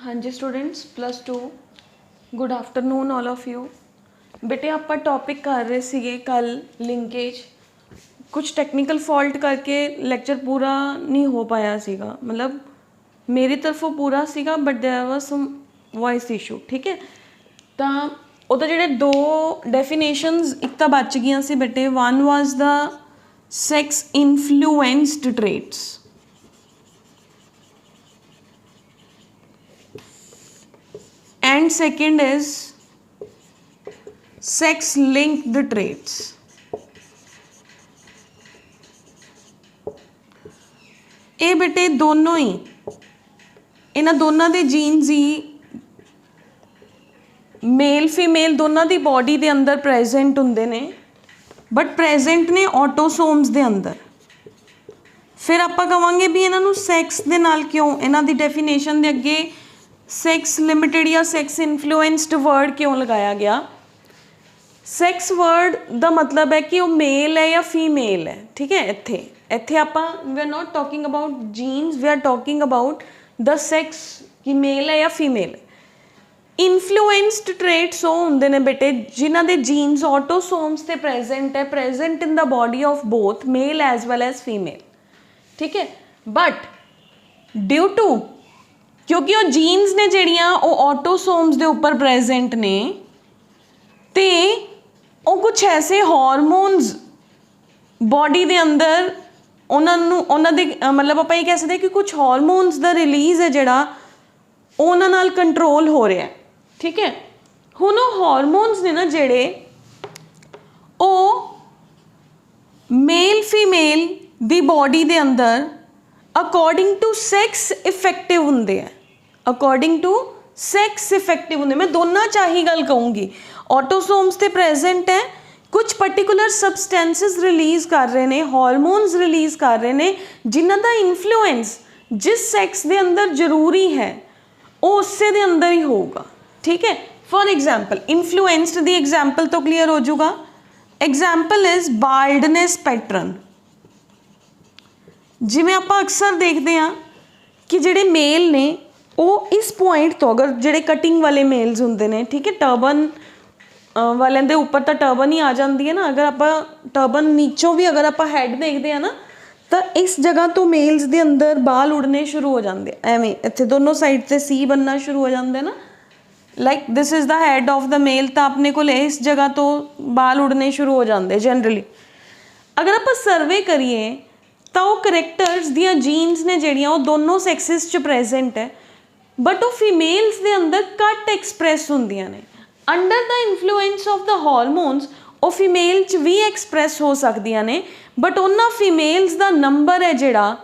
हाँ जी students +2 good afternoon all of you. बेटे ਆਪਾਂ टॉपिक कर रहे ਸੀਗੇ कल लिंकेज, कुछ टेक्निकल फॉल्ट करके लेक्चर पूरा नहीं हो पाया सीगा, मतलब मेरी तरफों पूरा सीगा but there was some voice issue. ठीक है, ਤਾਂ ਉਹਦਾ ਜਿਹੜੇ ਦੋ ਡੈਫੀਨੇਸ਼ਨਸ ਇੱਕ ਤਾਂ ਬਚ ਗਈਆਂ ਸੀ ਬੇਟੇ। One was the sex influenced traits and second is sex linked traits। ਇਹ ਬੇਟੇ ਦੋਨੋਂ ਹੀ ਇਹਨਾਂ ਦੋਨਾਂ ਦੇ ਜੀਨਸ ਹੀ ਮੇਲ ਫੀਮੇਲ ਦੋਨਾਂ ਦੀ ਬੋਡੀ ਦੇ ਅੰਦਰ ਪ੍ਰੈਜ਼ੈਂਟ ਹੁੰਦੇ ਨੇ, ਬਟ ਪ੍ਰੈਜ਼ੈਂਟ ਨੇ ਆਟੋਸੋਮਸ ਦੇ ਅੰਦਰ। ਫਿਰ ਆਪਾਂ ਕਹਾਂਗੇ ਵੀ ਇਹਨਾਂ ਨੂੰ ਸੈਕਸ ਦੇ ਨਾਲ ਕਿਉਂ, ਇਹਨਾਂ ਦੀ ਡੈਫੀਨੇਸ਼ਨ ਦੇ ਅੱਗੇ ਸੈਕਸ ਲਿਮਿਟਡ ਜਾਂ ਸੈਕਸ ਇਨਫਲੂਐਂਸਡ ਵਰਡ ਕਿਉਂ ਲਗਾਇਆ ਗਿਆ। ਸੈਕਸ ਵਰਡ ਦਾ ਮਤਲਬ ਹੈ ਕਿ ਉਹ ਮੇਲ ਹੈ ਜਾਂ ਫੀਮੇਲ ਹੈ। ਠੀਕ ਹੈ, ਇੱਥੇ ਇੱਥੇ ਆਪਾਂ we are not talking about genes, we are talking about the sex ਕਿ ਮੇਲ ਹੈ ਜਾਂ ਫੀਮੇਲ। ਇਨਫਲੂਐਂਸਡ ਟ੍ਰੇਟਸ ਉਹ ਹੁੰਦੇ ਨੇ ਬੇਟੇ ਜਿਨ੍ਹਾਂ ਦੇ ਜੀਨਸ ਆਟੋਸੋਮਸ ਤੇ ਪ੍ਰੈਜ਼ੈਂਟ ਹੈ, present in the body of both male as well as female. ਠੀਕ ਹੈ, ਬਟ ਡਿਊ ਟੂ ਕਿਉਂਕਿ ਉਹ ਜੀਨਸ ਨੇ ਜਿਹੜੀਆਂ ਉਹ ਆਟੋਸੋਮਸ ਦੇ ਉੱਪਰ ਪ੍ਰੈਜ਼ੈਂਟ ਨੇ ਤੇ ਉਹ ਕੁਛ ਐਸੇ ਹਾਰਮੋਨਸ ਬੋਡੀ ਦੇ ਅੰਦਰ ਉਹਨਾਂ ਦੇ ਮਤਲਬ ਆਪਾਂ ਇਹ ਕਹਿ ਸਕਦੇ ਕਿ ਕੁਛ ਹਾਰਮੋਨਸ ਦਾ ਰਿਲੀਜ਼ ਹੈ ਜਿਹੜਾ ਉਹਨਾਂ ਨਾਲ ਕੰਟਰੋਲ ਹੋ ਰਿਹਾ। ਠੀਕ ਹੈ, ਹੁਣ ਉਹ ਹਾਰਮੋਨਸ ਨੇ ਨਾ ਜਿਹੜੇ ਉਹ ਮੇਲ ਫੀਮੇਲ ਦੀ ਬੋਡੀ ਦੇ ਅੰਦਰ ਅਕੋਰਡਿੰਗ ਟੂ ਸੈਕਸ ਇਫੈਕਟਿਵ ਹੁੰਦੇ ਆ, ਅਕੋਰਡਿੰਗ ਟੂ ਸੈਕਸ ਇਫੈਕਟਿਵ ਹੁੰਦੇ। ਮੈਂ ਦੋਨਾਂ 'ਚ ਆਹੀ ਗੱਲ ਕਹੂੰਗੀ, ਆਟੋਸੋਮਸ ਤੇ ਪ੍ਰੈਜ਼ੈਂਟ ਹੈ, ਕੁਛ ਪਰਟੀਕੂਲਰ ਸਬਸਟੈਂਸਿਸ ਰਿਲੀਜ਼ ਕਰ ਰਹੇ ਨੇ, ਹਾਰਮੋਨਸ ਰਿਲੀਜ਼ ਕਰ ਰਹੇ ਨੇ ਜਿਨ੍ਹਾਂ ਦਾ ਇਨਫਲੂਐਂਸ ਜਿਸ ਸੈਕਸ ਦੇ ਅੰਦਰ ਜ਼ਰੂਰੀ ਹੈ ਉਹ ਉਸੇ ਦੇ ਅੰਦਰ ਹੀ ਹੋਊਗਾ। ਠੀਕ ਹੈ, ਫॉर एग्जांपल ਇਨਫਲੂਐਂਸਡ ਦੀ ਐਗਜ਼ਾਮਪਲ ਤੋਂ ਕਲੀਅਰ ਹੋ ਜਾਊਗਾ। Example is baldness pattern. ਜਿਵੇਂ ਆਪਾਂ ਅਕਸਰ ਦੇਖਦੇ ਹਾਂ ਕਿ ਜਿਹੜੇ ਮੇਲ ਨੇ ਉਹ ਇਸ ਪੁਆਇੰਟ ਤੋਂ, ਅਗਰ ਜਿਹੜੇ ਕਟਿੰਗ ਵਾਲੇ ਮੇਲਸ ਹੁੰਦੇ ਨੇ, ਠੀਕ ਹੈ, ਟਰਬਨ ਵਾਲਿਆਂ ਦੇ ਉੱਪਰ ਤਾਂ ਟਰਬਨ ਹੀ ਆ ਜਾਂਦੀ ਹੈ ਨਾ, ਅਗਰ ਆਪਾਂ ਟਰਬਨ ਨੀਚੋਂ ਵੀ ਅਗਰ ਆਪਾਂ ਹੈਡ ਦੇਖਦੇ ਹਾਂ ਨਾ ਤਾਂ ਇਸ ਜਗ੍ਹਾ ਤੋਂ ਮੇਲਸ ਦੇ ਅੰਦਰ ਬਾਲ ਉੜਨੇ ਸ਼ੁਰੂ ਹੋ ਜਾਂਦੇ, ਐਵੇਂ ਇੱਥੇ ਦੋਨੋਂ ਸਾਈਡ 'ਤੇ ਸੀ ਬਣਨਾ ਸ਼ੁਰੂ ਹੋ ਜਾਂਦੇ ਨਾ, like this is the head of the male, ਤਾਂ ਆਪਣੇ ਕੋਲ ਇਸ ਜਗ੍ਹਾ ਤੋਂ ਬਾਲ ਉੜਨੇ ਸ਼ੁਰੂ ਹੋ ਜਾਂਦੇ ਜਨਰਲੀ। ਅਗਰ ਆਪਾਂ ਸਰਵੇ ਕਰੀਏ ਤਾਂ ਉਹ ਕਰੈਕਟਰਸ ਦੀਆਂ ਜੀਨਸ ਨੇ ਜਿਹੜੀਆਂ ਉਹ ਦੋਨੋਂ ਸੈਕਸਿਸ 'ਚ ਪ੍ਰੈਜ਼ੈਂਟ ਹੈ, ਬਟ ਉਹ ਫੀਮੇਲਸ ਦੇ ਅੰਦਰ ਘੱਟ ਐਕਸਪ੍ਰੈਸ ਹੁੰਦੀਆਂ ਨੇ। Under the influence of the hormones ਉਹ ਫੀਮੇਲ 'ਚ ਵੀ ਐਕਸਪ੍ਰੈਸ ਹੋ ਸਕਦੀਆਂ ਨੇ, ਬਟ ਉਹਨਾਂ ਫੀਮੇਲਸ ਦਾ ਨੰਬਰ ਹੈ ਜਿਹੜਾ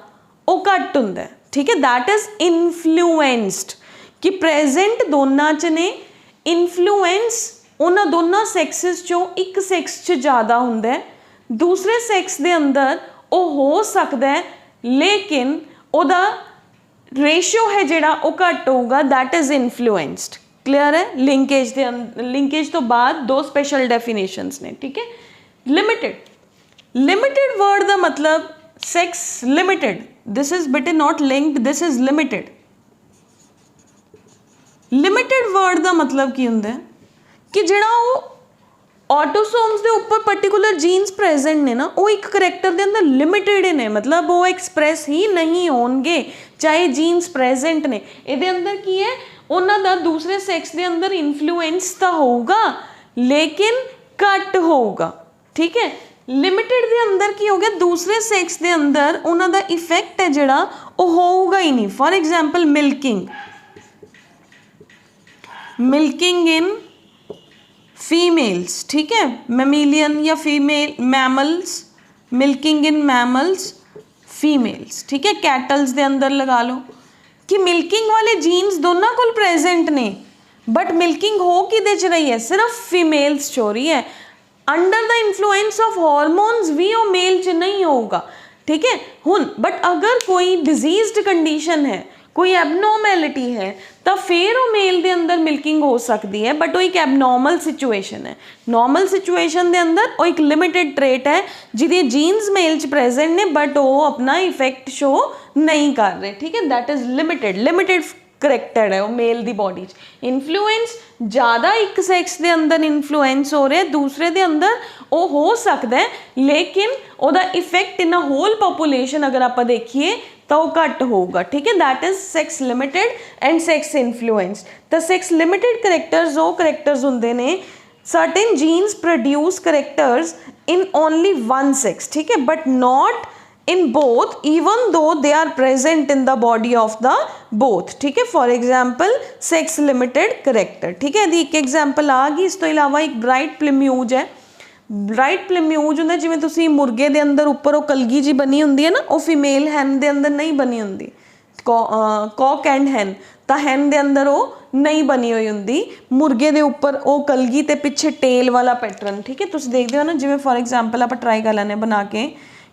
ਉਹ ਘੱਟ ਹੁੰਦਾ। ਠੀਕ ਹੈ, ਦੈਟ ਇਜ਼ ਇਨਫਲੂਐਂਸਡ ਕਿ ਪ੍ਰੈਜ਼ੈਂਟ ਦੋਨਾਂ 'ਚ ਨੇ, ਇਨਫਲੂਐਂਸ ਉਹਨਾਂ ਦੋਨਾਂ ਸੈਕਸਿਸ 'ਚੋਂ ਇੱਕ ਸੈਕਸ 'ਚ ਜ਼ਿਆਦਾ ਹੁੰਦਾ, ਦੂਸਰੇ ਸੈਕਸ ਦੇ ਅੰਦਰ ਉਹ ਹੋ ਸਕਦਾ ਹੈ ਲੇਕਿਨ ਉਹਦਾ ਰੇਸ਼ੀਓ ਹੈ ਜਿਹੜਾ ਉਹ ਘੱਟ ਹੋਊਗਾ, ਦੈਟ ਇਜ਼ ਇਨਫਲੂਐਂਸਡ। ਕਲੀਅਰ ਹੈ। ਲਿੰਕੇਜ ਦੇ ਲਿੰਕੇਜ ਤੋਂ ਬਾਅਦ ਦੋ ਸਪੈਸ਼ਲ ਡੈਫੀਨੇਸ਼ਨਸ ਨੇ। ਠੀਕ ਹੈ, ਲਿਮਿਟਡ, ਲਿਮਿਟਡ ਵਰਡ ਦਾ ਮਤਲਬ sex limited, this is but not linked, this is limited. Limited word ਦਾ ਮਤਲਬ ਕੀ ਹੁੰਦਾ ਕਿ ਜਿਹੜਾ ਉਹ ਆਟੋਸੋਮਸ ਦੇ ਉੱਪਰ ਪਰਟੀਕੂਲਰ ਜੀਨਸ ਪ੍ਰੈਜ਼ੈਂਟ ਨੇ ਨਾ ਉਹ ਇੱਕ ਕਰੈਕਟਰ ਦੇ ਅੰਦਰ ਲਿਮਿਟਡ ਨੇ, ਮਤਲਬ ਉਹ ਐਕਸਪ੍ਰੈਸ ਹੀ ਨਹੀਂ ਹੋਣਗੇ ਚਾਹੇ ਜੀਨਸ ਪ੍ਰੈਜ਼ੈਂਟ ਨੇ। ਇਹਦੇ ਅੰਦਰ ਕੀ ਹੈ, ਉਹਨਾਂ ਦਾ ਦੂਸਰੇ ਸੈਕਸ ਦੇ ਅੰਦਰ ਇਨਫਲੂਐਂਸ ਤਾਂ ਹੋਊਗਾ ਲੇਕਿਨ ਘੱਟ ਹੋਊਗਾ। ਠੀਕ ਹੈ, ਲਿਮਿਟਡ ਦੇ ਅੰਦਰ ਕੀ ਹੋ ਗਿਆ, ਦੂਸਰੇ ਸੈਕਸ ਦੇ ਅੰਦਰ ਉਹਨਾਂ ਦਾ ਇਫੈਕਟ ਹੈ ਜਿਹੜਾ ਉਹ ਹੋਊਗਾ ਹੀ ਨਹੀਂ। ਫॉर एग्जांपल ਮਿਲਕਿੰਗ, ਮਿਲਕਿੰਗ ਇਨ ਫੀਮੇल्स, ठीक है, मैमिलियन या female mammals, milking in mammals females. ठीक है, कैटल्स दे अंदर लगा लो कि मिल्किंग वाले जीन्स दोनों को प्रेजेंट ने, बट मिल्किंग हो किदे च रही है, सिर्फ फीमेल्स च हो रही है। Under the influence of hormones भी वो मेल च नहीं होगा। ठीक है, हुन बट अगर कोई डिजीज्ड कंडीशन है, कोई एबनॉर्मैलिटी है तो फिर वो मेल के अंदर मिल्किंग हो सकती है, बट वो एक एबनॉर्मल सिचुएशन है। नॉर्मल सिचुएशन के अंदर वो एक लिमिटेड ट्रेट है जिहदे जीन्स मेल च प्रेजेंट ने बट वो अपना इफेक्ट शो नहीं कर रहे। ठीक है, that is limited. Limited character ਹੈ ਉਹ ਮੇਲ ਦੀ ਬੋਡੀ 'ਚ। ਇਨਫਲੂਐਂਸ ਜ਼ਿਆਦਾ ਇੱਕ ਸੈਕਸ ਦੇ ਅੰਦਰ ਇਨਫਲੂਐਂਸ ਹੋ ਰਿਹਾ, ਦੂਸਰੇ ਦੇ ਅੰਦਰ ਉਹ ਹੋ ਸਕਦਾ ਹੈ, ਲੇਕਿਨ ਉਹਦਾ effect in a whole population ਅਗਰ ਆਪਾਂ ਦੇਖੀਏ ਤਾਂ ਉਹ ਘੱਟ ਹੋਊਗਾ। ਠੀਕ ਹੈ, that is sex limited and sex influence. ਤਾਂ ਸੈਕਸ ਲਿਮਿਟਡ ਕਰੈਕਟਰਸ ਉਹ ਕਰੈਕਟਰਸ ਹੁੰਦੇ ਨੇ, certain genes produce characters in only one sex, ठीक है, but not in both even though they are present in the body of the both, ठीक है। for example sex limited character, ठीक है, ਇਹਦੀ ਇੱਕ ਐਗਜ਼ਾਮਪਲ ਆ ਗਈ। ਇਸ ਤੋਂ ਇਲਾਵਾ ਇੱਕ ਬ੍ਰਾਈਟ ਪਲਮਿਊਜ ਹੈ। ਬ੍ਰਾਈਟ ਪਲਮਿਊਜ ਹੁੰਦਾ ਜਿਵੇਂ ਤੁਸੀਂ ਮੁਰਗੇ ਦੇ ਅੰਦਰ ਉੱਪਰ ਉਹ ਕਲਗੀ ਜੀ ਬਣੀ ਹੁੰਦੀ ਹੈ ਨਾ, ਉਹ ਫੀਮੇਲ ਹੈਨ ਦੇ ਅੰਦਰ ਨਹੀਂ ਬਣੀ ਹੁੰਦੀ, ਕੌਕ ਐਂਡ ਹੈਨ, ਤਾਂ ਹੈਨ ਦੇ ਅੰਦਰ ਉਹ ਨਹੀਂ ਬਣੀ ਹੋਈ ਹੁੰਦੀ, ਮੁਰਗੇ ਦੇ ਉੱਪਰ ਉਹ ਕਲਗੀ ਤੇ ਪਿੱਛੇ ਟੇਲ ਵਾਲਾ ਪੈਟਰਨ। ਠੀਕ ਹੈ, ਤੁਸੀਂ ਦੇਖਦੇ ਹੋ ਨਾ, ਜਿਵੇਂ ਫੋਰ ਐਗਜ਼ਾਮਪਲ ਆਪਾਂ ਟਰਾਈ ਕਰ ਲੈਂਦੇ ਬਣਾ ਕੇ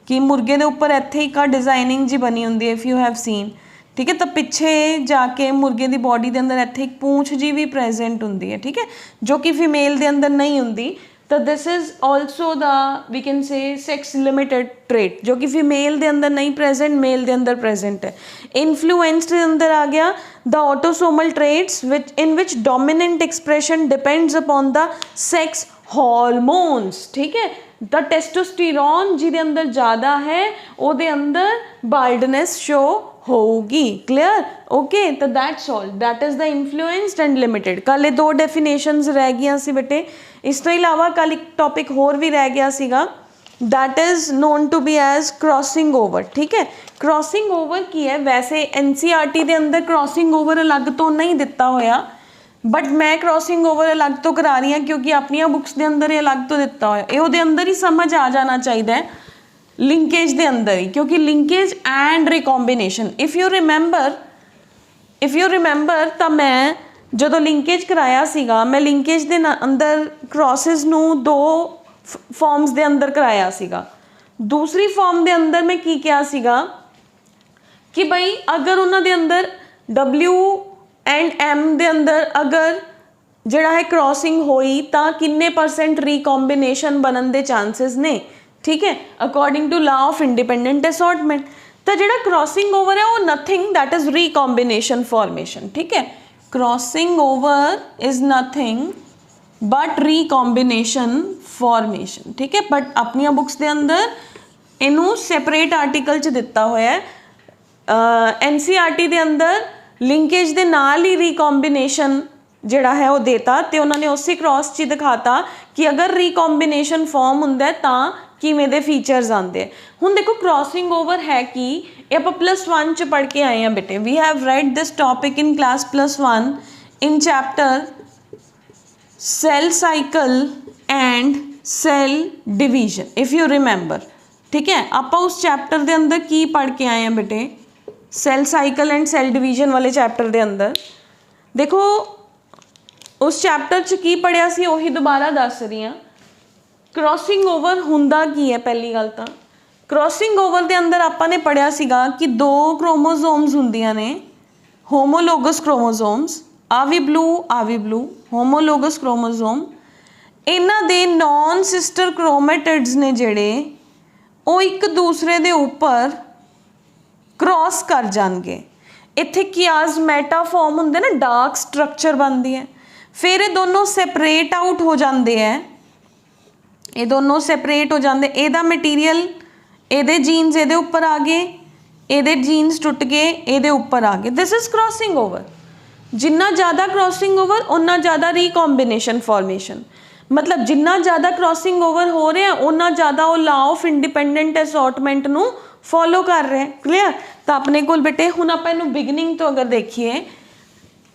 ਕਿ ਮੁਰਗੇ ਦੇ ਉੱਪਰ ਇੱਥੇ ਇੱਕ ਆ ਡਿਜ਼ਾਈਨਿੰਗ ਜੀ ਬਣੀ ਹੁੰਦੀ ਹੈ, ਇਫ ਯੂ ਹੈਵ ਸੀਨ। ਠੀਕ ਹੈ, ਤਾਂ ਪਿੱਛੇ ਜਾ ਕੇ ਮੁਰਗੇ ਦੀ ਬੋਡੀ ਦੇ ਅੰਦਰ ਇੱਥੇ ਇੱਕ ਪੂੰਛ ਜੀ ਵੀ ਪ੍ਰੈਜ਼ੈਂਟ ਹੁੰਦੀ ਹੈ। ਠੀਕ ਹੈ, ਜੋ ਕਿ ਫੀਮੇਲ ਦੇ ਅੰਦਰ ਨਹੀਂ ਹੁੰਦੀ। ਤਾਂ this is also the we can say sex limited trait, ਜੋ ਕਿ ਫੀਮੇਲ ਦੇ ਅੰਦਰ ਨਹੀਂ ਪ੍ਰੈਜ਼ੈਂਟ, ਮੇਲ ਦੇ ਅੰਦਰ ਪ੍ਰੈਜ਼ੈਂਟ ਹੈ। ਇਨਫਲੂਐਂਸ ਦੇ ਅੰਦਰ ਆ ਗਿਆ the autosomal traits which in which dominant expression depends upon the sex hormones। ठीक है, the testosterone ਜਿਹਦੇ ਅੰਦਰ ਜ਼ਿਆਦਾ ਹੈ ਉਹਦੇ ਅੰਦਰ baldness show ਹੋਊਗੀ। clear, okay, ਤਾਂ that's all, that is the influenced and limited। ਕੱਲ੍ਹ ਇਹ ਦੋ definitions ਰਹਿ ਗਈਆਂ ਸੀ ਬੇਟੇ। ਇਸ ਤੋਂ ਇਲਾਵਾ ਕੱਲ੍ਹ ਇੱਕ ਟੌਪਿਕ ਹੋਰ ਵੀ ਰਹਿ ਗਿਆ ਸੀਗਾ, that is known to be as crossing over। ठीक है, crossing over ਕੀ ਹੈ? ਵੈਸੇ NCERT ਦੇ ਅੰਦਰ crossing over ਅਲੱਗ ਤੋਂ ਨਹੀਂ ਦਿੱਤਾ ਹੋਇਆ, ਬਟ ਮੈਂ crossing over ਅਲੱਗ ਤੋਂ ਕਰਾ ਰਹੀ ਹਾਂ ਕਿਉਂਕਿ ਆਪਣੀਆਂ ਬੁੱਕਸ ਦੇ ਅੰਦਰ ਇਹ ਅਲੱਗ ਤੋਂ ਦਿੱਤਾ ਹੋਇਆ। ਇਹ ਉਹਦੇ ਅੰਦਰ ਹੀ ਸਮਝ ਆ ਜਾਣਾ ਚਾਹੀਦਾ ਹੈ, ਲਿੰਕੇਜ ਦੇ ਅੰਦਰ ਹੀ, ਕਿਉਂਕਿ linkage and recombination if you remember ਤਾਂ ਮੈਂ ਜਦੋਂ ਲਿੰਕੇਜ ਕਰਾਇਆ ਸੀਗਾ, ਮੈਂ ਲਿੰਕੇਜ ਦੇ ਅੰਦਰ ਕ੍ਰੋਸਿਸ ਨੂੰ ਦੋ ਫਾਰਮਸ ਦੇ ਅੰਦਰ ਕਰਾਇਆ ਸੀਗਾ। ਦੂਸਰੀ ਫਾਰਮ ਦੇ ਅੰਦਰ ਮੈਂ ਕੀ ਕਿਹਾ ਸੀਗਾ ਕਿ ਬਈ ਅਗਰ ਉਹਨਾਂ ਦੇ ਅੰਦਰ W ਐਂਡ M ਦੇ ਅੰਦਰ ਅਗਰ ਜਿਹੜਾ ਹੈ ਕ੍ਰੋਸਿੰਗ ਹੋਈ ਤਾਂ ਕਿੰਨੇ % ਰੀਕੋਂਬੀਨੇਸ਼ਨ ਬਣਨ ਦੇ ਚਾਂਸਸ ਨੇ। ਠੀਕ ਹੈ, according to law of independent assortment. ਤਾਂ ਜਿਹੜਾ ਕ੍ਰੋਸਿੰਗ ਓਵਰ ਹੈ ਉਹ nothing, that is recombination formation. ਠੀਕ ਹੈ, crossing over is nothing but recombination formation. ਠੀਕ ਹੈ, ਬਟ ਆਪਣੀਆਂ ਬੁੱਕਸ ਦੇ ਅੰਦਰ ਇਹਨੂੰ ਸੈਪਰੇਟ ਆਰਟੀਕਲ 'ਚ ਦਿੱਤਾ ਹੋਇਆ ਹੈ। NCERT ਦੇ ਅੰਦਰ ਲਿੰਕੇਜ ਦੇ ਨਾਲ ਹੀ ਰੀਕੋਂਬੀਨੇਸ਼ਨ ਜਿਹੜਾ ਹੈ ਉਹ ਦੇਤਾ, ਤੇ ਉਹਨਾਂ ਨੇ ਉਸੇ ਕ੍ਰੋਸ 'ਚ ਦਿਖਾਤਾ ਕਿ ਅਗਰ ਰੀਕੋਂਬੀਨੇਸ਼ਨ ਫਾਰਮ ਹੁੰਦਾ ਤਾਂ ਕਿਵੇਂ ਦੇ ਫੀਚਰਸ ਆਉਂਦੇ ਆ। ਹੁਣ ਦੇਖੋ ਕ੍ਰੋਸਿੰਗ ਓਵਰ ਹੈ ਕੀ, ਇਹ ਆਪਾਂ +1 'ਚ ਪੜ੍ਹ ਕੇ ਆਏ ਹਾਂ ਬੇਟੇ। We have write this topic in class +1 in chapter cell cycle and cell division if you remember। ठीक है, ਆਪਾਂ ਉਸ ਚੈਪਟਰ ਦੇ ਅੰਦਰ ਕੀ ਪੜ੍ਹ ਕੇ ਆਏ ਹਾਂ ਬੇਟੇ? Cell cycle and cell division ਵਾਲੇ ਚੈਪਟਰ ਦੇ ਅੰਦਰ ਦੇਖੋ ਉਸ ਚੈਪਟਰ 'ਚ ਕੀ ਪੜ੍ਹਿਆ ਸੀ ਉਹੀ ਦੁਬਾਰਾ ਦੱਸ ਰਹੀ ਹਾਂ। ਕ੍ਰੋਸਿੰਗ ਓਵਰ ਹੁੰਦਾ ਕੀ ਹੈ? ਪਹਿਲੀ ਗੱਲ ਤਾਂ ਕ੍ਰੋਸਿੰਗ ਓਵਰ ਦੇ ਅੰਦਰ ਆਪਾਂ ਨੇ ਪੜ੍ਹਿਆ ਸੀਗਾ ਕਿ ਦੋ ਕ੍ਰੋਮੋਜ਼ੋਮਸ ਹੁੰਦੀਆਂ ਨੇ, ਹੋਮੋਲੋਗਸ ਕ੍ਰੋਮੋਜ਼ੋਮਸ, ਆ ਵੀ ਬਲੂ ਹੋਮੋਲੋਗਸ ਕ੍ਰੋਮੋਜ਼ੋਮ। ਇਹਨਾਂ ਦੇ ਨੌਨ ਸਿਸਟਰ ਕ੍ਰੋਮੈਟਿਡਸ ਨੇ ਜਿਹੜੇ ਉਹ ਇੱਕ ਦੂਸਰੇ ਦੇ ਉੱਪਰ ਕ੍ਰੋਸ ਕਰ ਜਾਣਗੇ। ਇੱਥੇ ਕਿਆਜ਼ਮੈਟਾ ਫਾਰਮ ਹੁੰਦੇ ਨਾ, ਡਾਰਕ ਸਟਰਕਚਰ ਬਣਦੀ ਹੈ। ਫਿਰ ਇਹ ਦੋਨੋਂ ਸੈਪਰੇਟ ਆਊਟ ਹੋ ਜਾਂਦੇ ਹੈ, ਇਹ ਦੋਨੋਂ ਸੈਪਰੇਟ ਹੋ ਜਾਂਦੇ। ਇਹਦਾ ਮਟੀਰੀਅਲ, ਇਹਦੇ ਜੀਨਸ ਇਹਦੇ ਉੱਪਰ ਆ ਗਏ, ਇਹਦੇ ਜੀਨਸ ਟੁੱਟ ਗਏ ਇਹਦੇ ਉੱਪਰ ਆ ਗਏ। This is crossing over. ਜਿੰਨਾ ਜ਼ਿਆਦਾ ਕ੍ਰੋਸਿੰਗ ਓਵਰ ਉਨਾ ਜ਼ਿਆਦਾ ਰੀਕੋਂਬੀਨੇਸ਼ਨ ਫਾਰਮੇਸ਼ਨ। ਮਤਲਬ ਜਿੰਨਾ ਜ਼ਿਆਦਾ ਕ੍ਰੋਸਿੰਗ ਓਵਰ ਹੋ ਰਿਹਾ ਉਨਾ ਜ਼ਿਆਦਾ ਉਹ ਲਾ ਆਫ ਇੰਡੀਪੈਂਡੈਂਟ ਅਸੋਰਟਮੈਂਟ ਨੂੰ ਫੋਲੋ ਕਰ ਰਿਹਾ। ਕਲੀਅਰ? ਤਾਂ ਆਪਣੇ ਕੋਲ ਬੇਟੇ ਹੁਣ ਆਪਾਂ ਇਹਨੂੰ ਬਿਗਨਿੰਗ ਤੋਂ ਅਗਰ ਦੇਖੀਏ,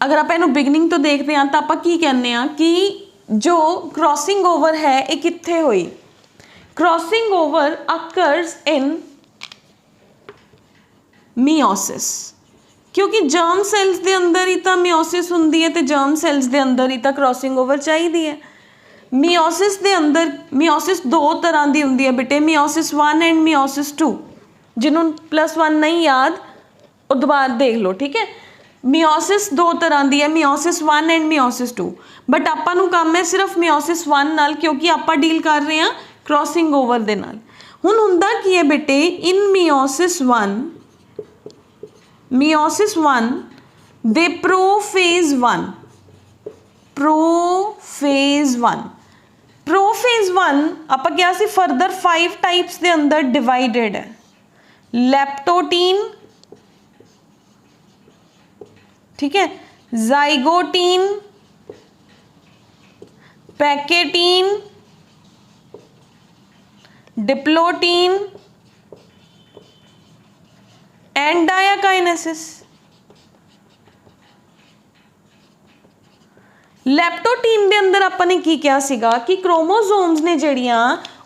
ਅਗਰ ਆਪਾਂ ਇਹਨੂੰ ਬਿਗਨਿੰਗ ਤੋਂ ਦੇਖਦੇ ਹਾਂ ਤਾਂ ਆਪਾਂ ਕੀ ਕਹਿੰਦੇ ਹਾਂ ਕਿ ਜੋ ਕ੍ਰੋਸਿੰਗ ਓਵਰ ਹੈ ਇਹ ਕਿੱਥੇ ਹੋਈ? ਕ੍ਰੋਸਿੰਗ ਓਵਰ ਅਕਰਸ ਇਨ ਮੀਓਸਿਸ, ਕਿਉਂਕਿ ਜਰਮ ਸੈਲਸ ਦੇ ਅੰਦਰ ਹੀ ਤਾਂ ਮੀਓਸਿਸ ਹੁੰਦੀ ਹੈ ਤੇ ਜਰਮ ਸੈਲਸ ਦੇ ਅੰਦਰ ਹੀ ਤਾਂ ਕ੍ਰੋਸਿੰਗ ਓਵਰ ਚਾਹੀਦੀ ਹੈ। ਮੀਓਸਿਸ ਦੇ ਅੰਦਰ ਮੀਓਸਿਸ ਦੋ ਤਰ੍ਹਾਂ ਦੀ ਹੁੰਦੀ ਹੈ ਬੇਟੇ, ਮੀਓਸਿਸ 1 ਐਂਡ ਮੀਓਸਿਸ 2। ਜਿਹਨੂੰ +1 ਨਹੀਂ ਯਾਦ ਉਹ ਦੁਬਾਰਾ ਦੇਖ ਲਓ। ਠੀਕ ਹੈ, ਮੀਓਸਿਸ ਦੋ ਤਰ੍ਹਾਂ ਦੀ ਹੈ, ਮੀਓਸਿਸ 1 ਐਂਡ ਮੀਓਸਿਸ 2। ਬਟ ਆਪਾਂ ਨੂੰ ਕੰਮ ਹੈ ਸਿਰਫ ਮੀਓਸਿਸ 1 ਨਾਲ, ਕਿਉਂਕਿ ਆਪਾਂ ਡੀਲ ਕਰ ਰਹੇ ਹਾਂ ਕ੍ਰੋਸਿੰਗ ਓਵਰ ਦੇ ਨਾਲ। ਹੁਣ ਹੁੰਦਾ ਕੀ ਹੈ ਬੇਟੇ, ਇਨ ਮੀਓਸਿਸ 1 ਦੇ प्रोफेज 1 प्रोफेज 1 ਆਪਾਂ ਕਿਹਾ ਸੀ ਫਰਦਰ 5 ਟਾਈਪਸ ਦੇ ਅੰਦਰ ਡਿਵਾਈਡਡ ਹੈ। ਲੈਪਟੋਟੀਨ, ठीक है, जाइगोटीन, पैकेटीन, डिप्लोटीन एंड डायाकाइनेसिस। ਲੈਪਟੋਟੀਨ ਦੇ ਅੰਦਰ ਆਪਾਂ ਨੇ ਕੀ ਕਿਹਾ ਸੀਗਾ ਕਿ ਕ੍ਰੋਮੋਸੋਮਸ ਨੇ ਜਿਹੜੀਆਂ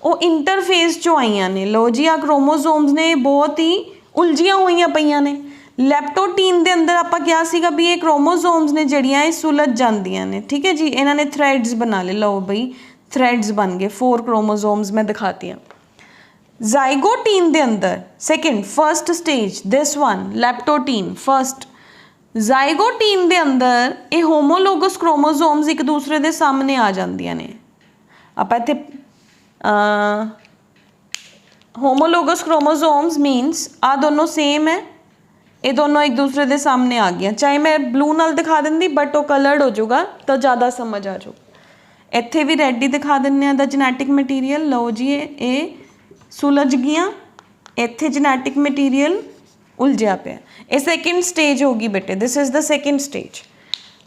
ਉਹ ਇੰਟਰਫੇਸ ਚੋਂ ਆਈਆਂ ਨੇ। ਲੋ ਜੀ ਆ ਕ੍ਰੋਮੋਸੋਮਸ ਨੇ ਬਹੁਤ ਹੀ ਉਲਝੀਆਂ ਹੋਈਆਂ ਪਈਆਂ ਨੇ। ਲੈਪਟੋਟੀਨ ਦੇ ਅੰਦਰ ਆਪਾਂ ਕਿਹਾ ਸੀਗਾ ਵੀ ਇਹ ਕ੍ਰੋਮੋਸੋਮਸ ਨੇ ਜਿਹੜੀਆਂ ਇਹ ਸੁਲਝ ਜਾਂਦੀਆਂ ਨੇ। ਠੀਕ ਹੈ ਜੀ, ਇਹਨਾਂ ਨੇ ਥ੍ਰੈਡਸ ਬਣਾ ਲਏ। ਲਓ ਬਈ ਥ੍ਰੈਡਸ ਬਣ ਗਏ, 4 ਕ੍ਰੋਮੋਸੋਮਸ ਮੈਂ ਦਿਖਾਤੀਆਂ। ਜ਼ਾਈਗੋਟੀਨ ਦੇ ਅੰਦਰ second first stage this one leptotene first. Zygotene ਦੇ ਅੰਦਰ ਇਹ ਹੋਮੋਲੋਗਸ ਕ੍ਰੋਮੋਸੋਮਸ ਇੱਕ ਦੂਸਰੇ ਦੇ ਸਾਹਮਣੇ ਆ ਜਾਂਦੀਆਂ ਨੇ। ਆਪਾਂ ਇੱਥੇ ਹੋਮੋਲੋਗਸ ਕ੍ਰੋਮੋਸੋਮਸ ਮੀਨਸ ਆ ਦੋਨੋਂ ਸੇਮ ਹੈ, ਇਹ ਦੋਨੋਂ ਇੱਕ ਦੂਸਰੇ ਦੇ ਸਾਹਮਣੇ ਆ ਗਈਆਂ। ਚਾਹੇ ਮੈਂ ਬਲੂ ਨਾਲ ਦਿਖਾ ਦਿੰਦੀ ਬਟ ਉਹ ਕਲਰਡ ਹੋ ਜਾਊਗਾ ਤਾਂ ਜ਼ਿਆਦਾ ਸਮਝ ਆ ਜਾਊ। ਇੱਥੇ ਵੀ ਰੈੱਡ ਹੀ ਦਿਖਾ ਦਿੰਦੇ ਆ ਦਾ ਜੈਨੇਟਿਕ ਮਟੀਰੀਅਲ। ਲਓ ਜੀ ਇਹ ਸੁਲਝ ਗਈਆਂ, ਇੱਥੇ ਜੈਨੇਟਿਕ ਮਟੀਰੀਅਲ ਉਲਝਿਆ ਪਿਆ। ਇਹ ਸੈਕਿੰਡ ਸਟੇਜ ਹੋ ਗਈ ਬੇਟੇ, ਦਿਸ ਇਜ਼ ਦਾ ਸੈਕਿੰਡ ਸਟੇਜ।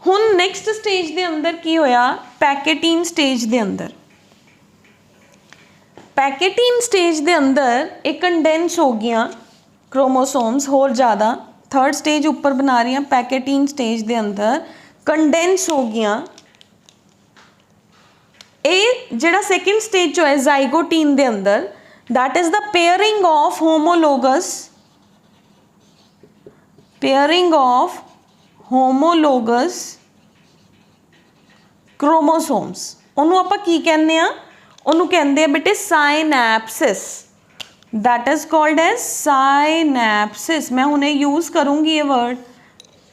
ਹੁਣ ਨੈਕਸਟ ਸਟੇਜ ਦੇ ਅੰਦਰ ਕੀ ਹੋਇਆ, ਪੈਕੇਟੀਨ ਸਟੇਜ ਦੇ ਅੰਦਰ। ਪੈਕੇਟੀਨ ਸਟੇਜ ਦੇ ਅੰਦਰ ਇਹ ਕੰਡੈਂਸ ਹੋ ਗਈਆਂ ਕ੍ਰੋਮੋਸੋਮਸ ਹੋਰ ਜ਼ਿਆਦਾ। थर्ड स्टेज ऊपर बना रही हैं। पैकेटीन स्टेज के अंदर कंडेंस हो गया। ये जिहड़ा सेकेंड स्टेज जो है जाइगोटीन के अंदर that is the pairing of homologous chromosomes. उन्होंने आपां की कहने आ, उन्होंने कहते हैं बेटे synapsis. That is called as synapsis. मैं हुणे यूज़ करूँगी ये वर्ड,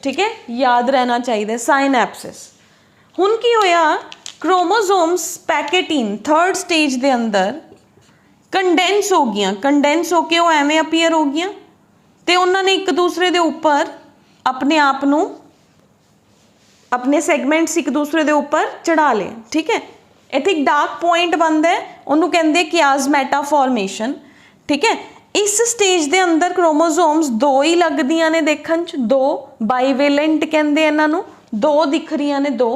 ठीक है, याद रहना चाहिए साइनैप्सिस। हुण की होया, क्रोमोसोम्स पैकेटीन थर्ड स्टेज के अंदर कंडेंस हो गई। कंडेंस होके वो एवें अपीयर हो गई तो उन्होंने एक दूसरे के उपर अपने आप नूं अपने सैगमेंट्स एक दूसरे के उपर चढ़ा ले। ठीक है, इत्थे एक डार्क पॉइंट बनता है, उन्होंने कहते हैं कियाज़मेटा फॉर्मेशन। ठीक है, इस स्टेज के अंदर क्रोमोसोम्स 2 ही लगदियां ने देखण च, 2 बाईवेलेंट कहते हैं इन्हां नूं, 2 दिख रही ने 2।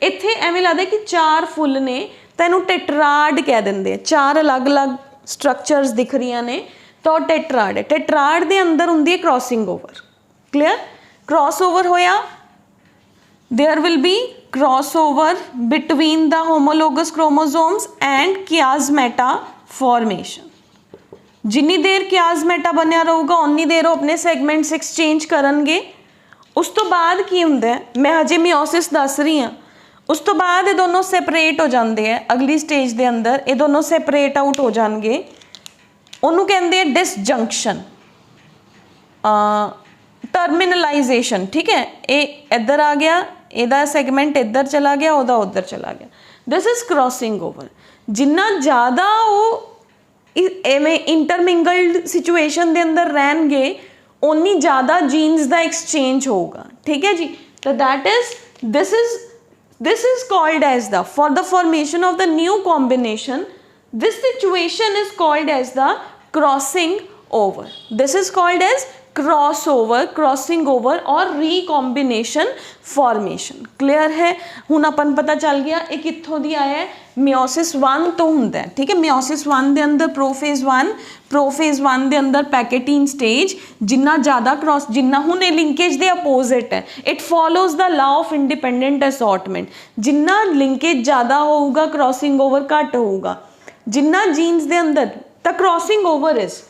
इत्थे एवें लगदा कि 4 फुल ने तो इहनूं टेट्राड कह दिंदे। 4 अलग अलग स्ट्रक्चर्स दिख रही ने तो टेट्राड है। टेट्राड के अंदर हुंदी है crossing over. Clear, cross over होया, there will be cross over between the homologous chromosomes and chiasmata formation. जिन्नी देर कियाज़मेटा बनया रहूगा उन्नी देर वो अपने सैगमेंट्स एक्सचेंज करनगे। उस तो बाद की हुंदा है, मैं हजे मियोसिस दस रही हाँ, उस तो बाद ये दोनों सैपरेट हो जाते हैं। अगली स्टेज के अंदर ये दोनों सैपरेट आउट हो जाएंगे, उन्होंने कहते हैं डिसजंक्शन, टर्मिनलाइजेशन। ठीक है, ये इधर आ गया, ਇਹਦਾ सैगमेंट इधर चला गया, ਉਹਦਾ उधर चला गया। This is crossing over. जिन्ना ज़्यादा वो एवें इंटरमिंगल्ड सिचुएशन के अंदर रहनगे उन्नी ज़्यादा जीन्स का एक्सचेंज होगा। ठीक है जी, तो that is this is called as the for the formation of the new combination this situation is called as the crossing over. This is called as cross over, crossing over और recombination formation. Clear है, हुण अपन पता चल गया ये कित्थों दी आया है, meiosis 1 तो हुंदा है। ठीक है, मियोसिस 1 के अंदर प्रोफेज 1 के अंदर पैकेटीन स्टेज। जिन्ना ज़्यादा क्रॉस, जिन्ना हुण लिंकेज के अपोजिट है, it follows the law of independent assortment. Jinnah linkage ज़्यादा होगा क्रॉसिंग ओवर घट होगा। जिन्ना जीन्स के अंदर तो क्रॉसिंग ओवर इज,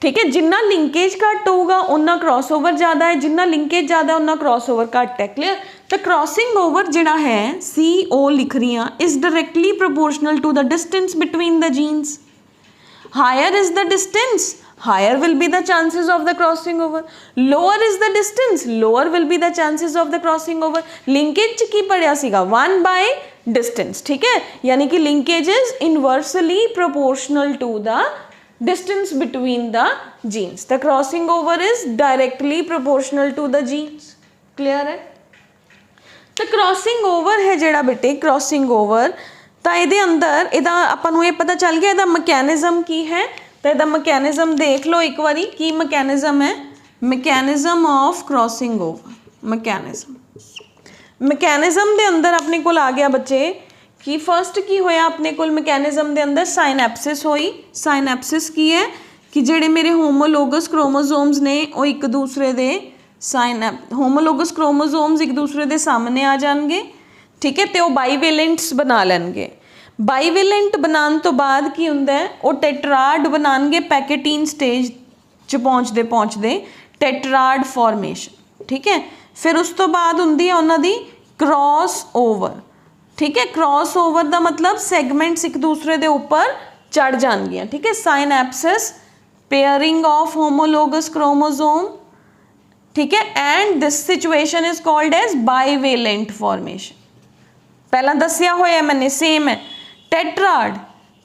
ठीक है, जिन्ना लिंकेज घट होगा उन्ना क्रॉस ओवर ज़्यादा है, जिन्ना लिंकेज ज़्यादा उन्ना क्रॉस ओवर घट है। क्लियर, तो क्रॉसिंग ओवर जिहड़ा है CO लिख रही हाँ is directly proportional to the distance between the genes. Higher is the distance, higher will be the chances of the crossing over, lower is the distance, lower will be the chances of the crossing over। linkage च की पढ़िया सीगा 1 by distance। ठीक है, यानी कि linkage is inversely proportional to the distance between the genes। the crossing over is directly proportional to the genes। Clear है। तो क्रॉसिंग ओवर है जिहड़ा बेटे, क्रॉसिंग ओवर तो ये अंदर इहदा आपां नूं ये पता चल गया इहदा मैकेनिज्म की है। तो इहदा मैकेनिज्म देख लो एक बारी की मैकेनिज्म है, mechanism of crossing over. Mechanism दे अंदर अपने कोल आ गया बच्चे कि फर्स्ट की होया अपने कोल मैकेनिज्म दे अंदर साइनैप्सिस होई। साइनैप्सिस की है कि जेड़े मेरे होमोलोगस क्रोमोसोम्स ने वो एक दूसरे दे होमोलोगस क्रोमोसोम्स एक दूसरे दे सामने आ जाएंगे, ठीक है, तो बाईवेलेंट्स बना लेंगे। बाईवेलेंट बनाने तो बाद की हुंदा है वो टेट्राड बनाएंगे पैकेटीन स्टेज च पहुँचते टेट्राड फॉर्मेशन, ठीक है। फिर उस तो बाद हुंदी है उन्हां दी क्रॉस ओवर, ठीक है। क्रॉस ओवर का मतलब सैगमेंट्स एक दूसरे के ऊपर चढ़ जाएंगियां, ठीक है। Synapsis pairing of homologous chromosome, ठीक है, and this situation is called as bivalent formation. पहला दसिया होया मैंने सेम है। टेट्राड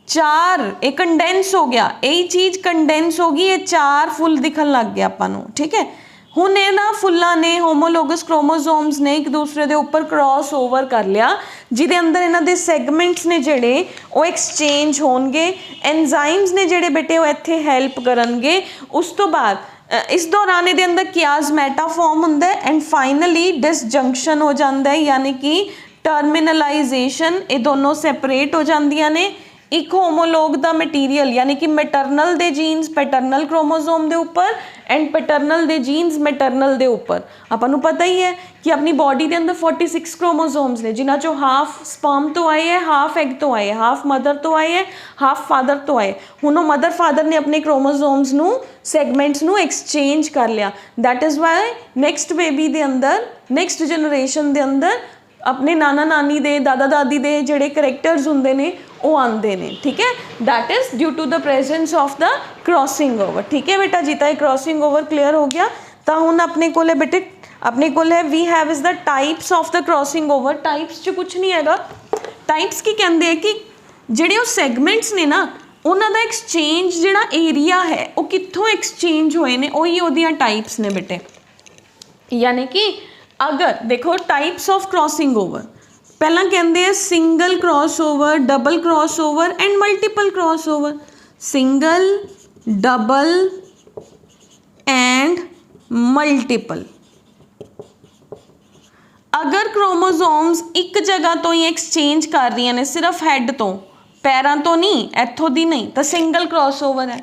4 एक कंडेंस हो गया, यही चीज कंडेंस होगी, ये 4 फुल दिखन लग गया आपां नूं, ठीक है। हुण इन्हां फुल्लां ने होमोलोगस क्रोमोसोम्स ने एक दूसरे के ऊपर क्रॉस ओवर कर लिया, जिहदे अंदर इन्हां दे सैगमेंट्स ने जिहड़े वो एक्सचेंज होणगे। एंजाइम्स ने जिहड़े बेटे वो इत्थे हेल्प करनगे। उस तो बाद इस दौरान इहदे अंदर कियाज़मैटा फॉर्म हुंदा है एंड फाइनली डिसजंक्शन हो जाता है, यानी कि टर्मिनलाइजेशन। ये दोनों सैपरेट हो जांदियां ने। एक होमोलोग दा मटीरियल यानी कि मैटरनल दे जीन्स पैटरनल क्रोमोसोम दे ऊपर एंड पैटरनल दे जीन्स मैटरनल दे ऊपर। आपां नूं पता ही है कि अपनी बॉडी के अंदर 46 क्रोमोसोम्स ने, जिन्हां चों हाफ स्पर्म तो आए है, हाफ एग तो आए है, हाफ मदर तो आए है, हाफ फादर तो आए। हुण मदर फादर ने अपने क्रोमोसोम्स नूं सैगमेंट्स नूं एक्सचेंज कर लिया। That is why next baby दे अंदर नैक्सट जनरेशन दे अंदर अपने नाना नानी दे दादा दादी दे जिहड़े करैक्टर्स हुंदे ने वो आंदे ने, ठीक है। That is due to the presence of the crossing over, ठीक है बेटा जी। तो क्रॉसिंग ओवर क्लीयर हो गया। तो हुण अपने कोल बेटे अपने कोल है we have is the types of the crossing over. Types च कुछ नहीं हैगा। टाइप्स की कहते हैं कि जिहड़े वो सैगमेंट्स ने ना उन्हां दा एक्सचेंज जिहड़ा एरिया है वो कित्थों एक्सचेंज होए ने, उही ओहदियां टाइप्स ने बेटे। यानी कि अगर देखो टाइप्स ऑफ क्रॉसिंग ओवर पहला कहते हैं single cross over, double cross over and multiple cross over. Single, double and multiple. अगर क्रोमोसोम्स एक जगह तो ही एक्सचेंज कर रही ने, सिर्फ हैड तो पैरों तो नहीं, इत्थों दी नहीं, तो सिंगल क्रॉस ओवर है।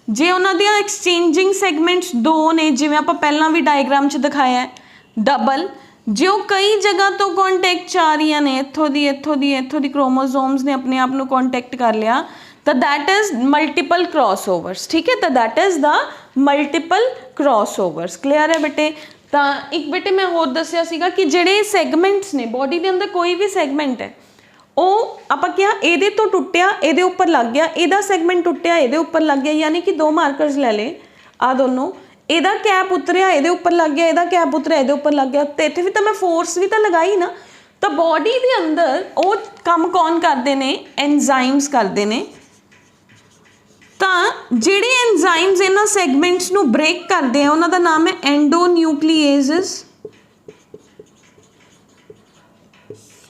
जे उन्हां दी एक्सचेंजिंग सैगमेंट्स 2 ने, जिवें आपां पहलां भी डायग्राम च दिखाया है, डबल जो कई जगह तो कॉन्टैक्ट आ रही ने, इत्थों दी क्रोमोसोम्स ने अपने आप को कॉन्टैक्ट कर लिया, तो that is multiple cross overs, ठीक है। तो that is the multiple cross overs. Clear है बेटे। तो एक बेटे मैं होर दसिया सीगा कि जिहड़े सैगमेंट्स ने बॉडी के अंदर कोई भी सैगमेंट है वो आपां क्या इहदे तो टुटिया इहदे उपर लग गया, इहदा सैगमेंट टुटिया इहदे उपर लग गया, यानी कि 2 मार्करस ले ले आ दोनों, ਇਹਦਾ कैप उतरिया ਇਹਦੇ ਉੱਪਰ ਲੱਗ ਗਿਆ, ਇਹਦਾ कैप उतरिया ਇਹਦੇ ਉੱਪਰ ਲੱਗ ਗਿਆ, ਤੇ ਇੱਥੇ ਵੀ ਤਾਂ ਮੈਂ ਫੋਰਸ ਵੀ ਤਾਂ ਲਗਾਈ ਨਾ। ਤਾਂ ਬੋਡੀ ਦੇ ਅੰਦਰ ਉਹ ਕੰਮ ਕੌਣ ਕਰਦੇ ਨੇ, ਐਂਜ਼ਾਈਮਸ ਕਰਦੇ ਨੇ। ਤਾਂ ਜਿਹੜੇ ਐਂਜ਼ਾਈਮਸ ਇਹਨਾਂ ਸੈਗਮੈਂਟਸ ਨੂੰ ਬ੍ਰੇਕ ਕਰਦੇ ਆ ਉਹਨਾਂ ਦਾ ਨਾਮ ਹੈ ਐਂਡੋਨਿਊਕਲੀਏਜ਼ਸ।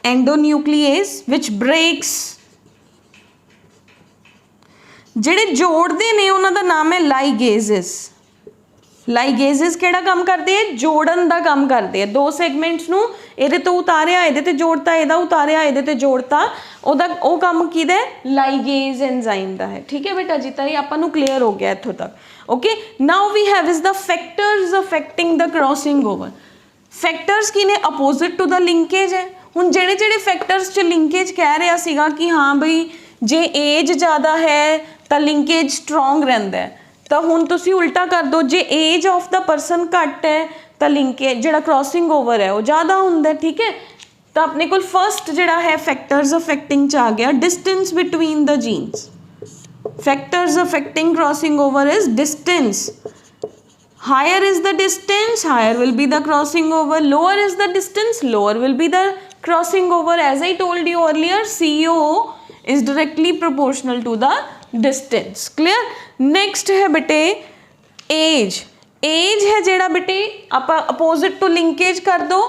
Endonuclease which breaks. ਜਿਹੜੇ जोड़ते ने उन्हों का नाम है लाइगेजेस। लाइगेजेस केड़ा काम करते हैं, जोड़न का काम करते हैं। 2 सैगमेंट्स नूं ਇਹਦੇ ਤੋਂ ਉਤਾਰਿਆ ਇਹਦੇ ਤੇ जोड़ता, ਇਹਦਾ ਉਤਾਰਿਆ ਇਹਦੇ ਤੇ जोड़ता, ਉਹਦਾ ਉਹ ਕੰਮ ਕਿਹਦਾ ਹੈ, ਲਾਈਗੇਜ਼ एंजाइम ਦਾ है। ठीक है बेटा जी, ਤਾਂ ਇਹ ਆਪਾਂ ਨੂੰ क्लियर हो गया ਇੱਥੋਂ तक। Okay, now we have is the factors affecting the crossing over. Factors की ने अपोजिट टू द लिंकेज है। हुण ਜਿਹੜੇ ਜਿਹੜੇ फैक्टर्स च लिंकेज कह रहा सीगा कि हाँ बई जे एज ज़्यादा है तो लिंकेज स्ट्रोंग रहिंदा है, तो हुण तुसीं उल्टा कर दो, जे एज ऑफ द परसन घट है तो लिंकेज जिहड़ा क्रॉसिंग ओवर है वो ज़्यादा हुंदा है। ठीक है, तो अपने कोल फर्स्ट जिहड़ा है फैक्टर्स अफेक्टिंग च आ गया distance between the genes. Factors affecting crossing over is distance. Higher is the distance, higher will be the crossing over. Lower is the distance, lower will be the crossing over. As I told you earlier, CO is directly proportional to the distance। clear। next है बेटे as. As है जिहड़ा बेटे आप opposite two linkage कर दो,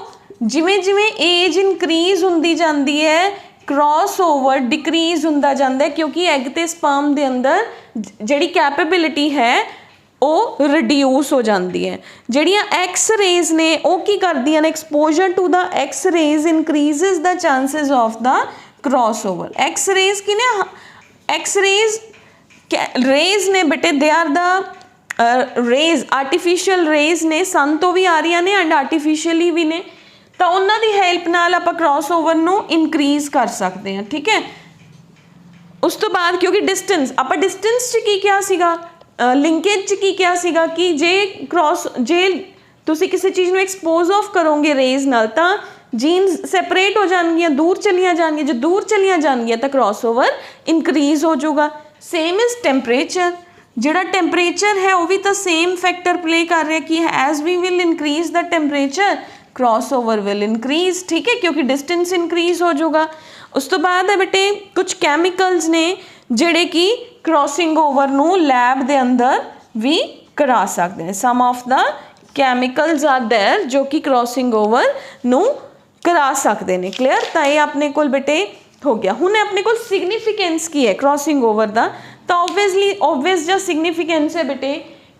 जिमें जिमें एज इनक्रीज हुंदी जांदी है क्रॉस ओवर डिक्रीज हुंदा जांदा है, क्योंकि एग ते स्पर्म दे अंदर जिहड़ी कैपेबिलिटी है वो रिड्यूस हो जाती है। ਜਿਹੜੀਆਂ एक्स रेज ने वो की करदियां ने exposure to the X rays increases the chances of the cross over. X rays की ने एक्स रेज ने बेटे they are the rays artificial rays ने सन तो भी आ रही ने एंड आर्टिफिशियली भी ने, तो उन्हां दी हेल्प नाल आपां क्रॉस ओवर नूं इनक्रीज कर सकते हैं। ठीक है, उस तो बाद क्योंकि डिस्टेंस आपां डिस्टेंस च की क्या सीगा लिंकेज च की क्या सीगा कि जे क्रॉस जे तुसी किसी चीज़ में एक्सपोज ऑफ करोगे रेज नाल तां जीन्स सैपरेट हो जाएंगियां, दूर चलियां जाएंगियां, जो दूर चलियां जाएंगियां तो क्रॉस ओवर इनक्रीज हो जाऊगा। सेम इज टैंपरेचर, जिहड़ा टैंपरेचर है वो भी तो सेम फैक्टर प्ले कर रहा है कि as we will increase the temperature cross over will increase. ठीक है, क्योंकि डिस्टेंस इनक्रीज हो जाऊगा। उस तो बाद है बेटे कुछ कैमिकल्स ने जिहड़े कि क्रॉसिंग ओवर नूं लैब दे अंदर भी करा सकते हैं। Some of the chemicals are there जो कि क्रॉसिंग ओवर नूं करा सकते हैं। क्लियर, तो ये अपने कोल बेटे हो गया। हुण अपने कोल सिग्निफिकेंस की है क्रॉसिंग ओवर दा, तो ऑबवियस जो सिग्निफिकेंस है बेटे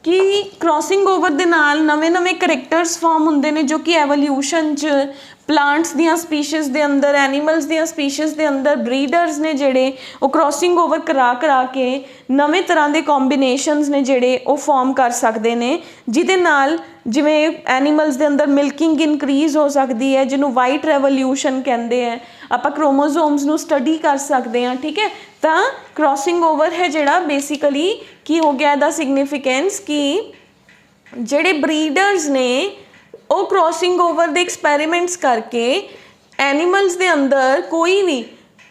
कि क्रॉसिंग ओवर दे नाल नवे नवे करैक्टर्स फॉर्म हुंदे ने जो कि एवोल्यूशन च प्लांट्स दियां स्पीशीज़ दे अंदर एनीमल्स दियां स्पीशीज़ दे अंदर ब्रीडर्स ने जिहड़े वो क्रॉसिंग ओवर करा करा के नवे तरह के कॉम्बीनेशनस ने जिहड़े वो फॉर्म कर सकते हैं, जिहदे नाल जिवें एनीमल्स दे अंदर मिल्किंग इनक्रीज हो सकती है, जिन्हों वाइट रेवोल्यूशन कहते हैं। आप क्रोमोसोम्स नूं स्टडी कर सकते हैं। ठीक है, तो क्रॉसिंग ओवर है जिहड़ा बेसिकली की हो गया दा सिग्निफिकेंस कि जिहड़े ब्रीडर्स ने वो क्रॉसिंग ओवर दे एक्सपेरिमेंट्स करके एनीमल्स दे अंदर कोई भी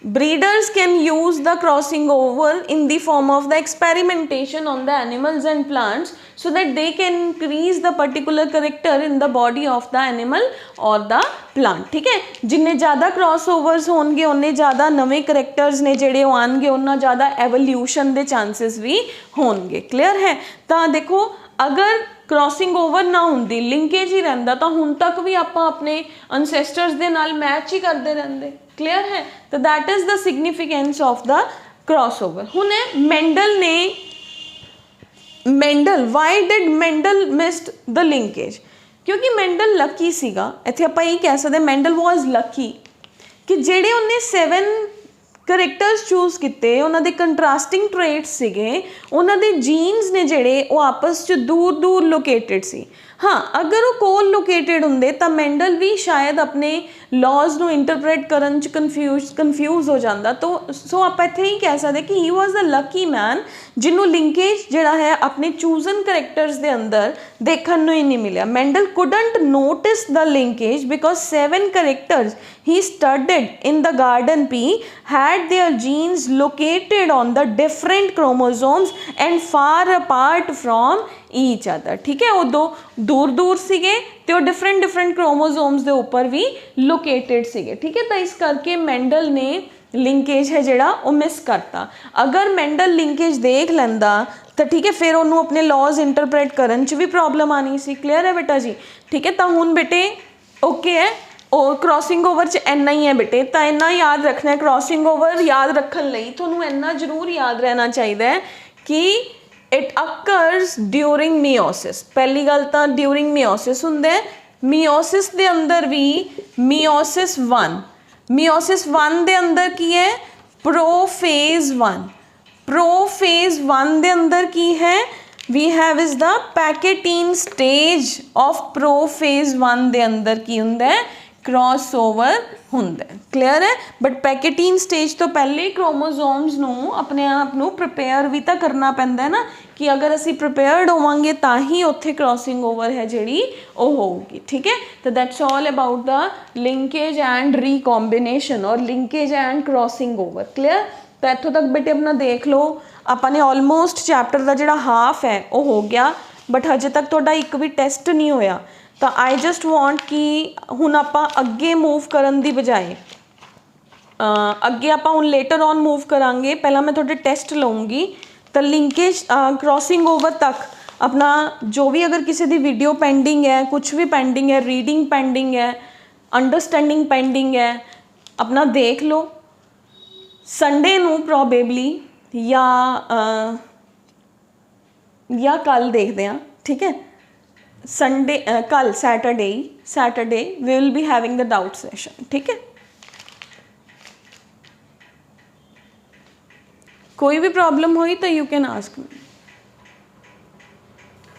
breeders can use the crossing over in the form of the experimentation on the animals and plants so that they can increase the particular character in the body of the animal or the plant। ठीक है, जिन्ने ज़्यादा crossovers होंगे उन्ने ज़्यादा नवे characters ने जेड़े आएंगे, उन्ना ज़्यादा एवोल्यूशन के चांसेस भी होंगे। क्लियर है, तो देखो अगर क्रॉसिंग ओवर ना होंदी लिंकेज ही रहिंदा तो हुण तक भी आपां अपने अनसैसटर्स दे नाल मैच ही करते रहंदे। क्लियर है, तो that is the significance of the cross over. हुण Mendel why did Mendel missed the linkage, क्योंकि मेंडल लकी सीगा। इत्थे आपां यही कह सकते मेंडल वॉज लकी कि जेड़े उन्हें 7 करैक्टर्स चूज किए उन्होंने कंट्रास्टिंग ट्रेट्स सीगे, उन्होंने जीन्स ने जिहड़े वो आपस च दूर दूर लोकेटेड सी। हाँ, अगर वो कोल लोकेटेड होंदे तो मेंडल भी शायद अपने लॉज नूं इंटरप्रेट करन च कन्फ्यूज हो जाता। तो सो आप इत्थे ही कह सकते कि he was the lucky man जिन्हों लिंकेज जिहड़ा है अपने चूजन करैक्टर्स दे अंदर देखण नूं ही नहीं मिलिया। Mendel couldn't notice the linkage because 7 characters he studied in the garden P had their genes located on the different chromosomes and far apart from each other। ठीक है, वो दो दूर दूर सीगे ते वो डिफरेंट क्रोमोसोम्स दे ऊपर भी लोकेटेड सीगे। ठीक है, तो इस करके मेंडल ने लिंकेज है जिहड़ा वो मिस करता। अगर मेंडल लिंकेज देख लैंदा तो ठीक है फिर उन्होंने अपने लॉज इंटरप्रेट करन च भी प्रॉब्लम आनी सी। क्लियर है बेटा जी। ठीक है, तो हुण बेटे ओके है और क्रॉसिंग ओवर च इन्ना ही है बेटे, तो इन्ना याद रखना है। क्रॉसिंग ओवर याद रखने लई तुहानूं इन्ना जरूर याद रहना चाहिए कि इट अकर्स ड्यूरिंग मियोसिस। पहली गल तो ड्यूरिंग मियोसिस हुंदा है। मियोसिस दे अंदर भी मियोसिस 1 दे अंदर की है प्रोफेज 1। प्रोफेज 1 दे अंदर की है we have is the pachytene stage of prophase 1 दे अंदर की हुंदा है क्रॉस ओवर हुंदा है। क्लियर है, बट पैकेटीन स्टेज तो पहले क्रोमोसोम्स नूं अपने आप नूं प्रिपेयर भी तो करना पैंदा है ना, कि अगर असी प्रिपेयर्ड होवांगे तां ही उत्थे क्रॉसिंग ओवर है जिहड़ी वो होगी। ठीक है, तो that's all about the linkage and recombination और linkage and crossing over. Clear, तो इत्थों तक बेटे अपना देख लो अपने ऑलमोस्ट चैप्टर का जिहड़ा हाफ है वो हो गया, बट हजे तक तुहाडा एक भी टेस्ट नहीं होया। तो आई जस्ट वॉन्ट कि हुण आपां अगे मूव करन दी बजाए अगे आपां हुण लेटर ऑन मूव करांगे। पहला मैं थोड़े टेस्ट लऊँगी तो लिंकेज क्रॉसिंग ओवर तक अपना जो भी अगर किसी दी वीडियो पेंडिंग है, कुछ भी पेंडिंग है, रीडिंग पेंडिंग है, अंडरस्टैंडिंग पेंडिंग है, अपना देख लो। संडे नू प्रॉबेबली या कल देखते हैं, ठीक है। संडे कल Saturday we will be having the doubt session, ठीक है। कोई भी प्रॉब्लम हुई तो यू कैन आस्क मी।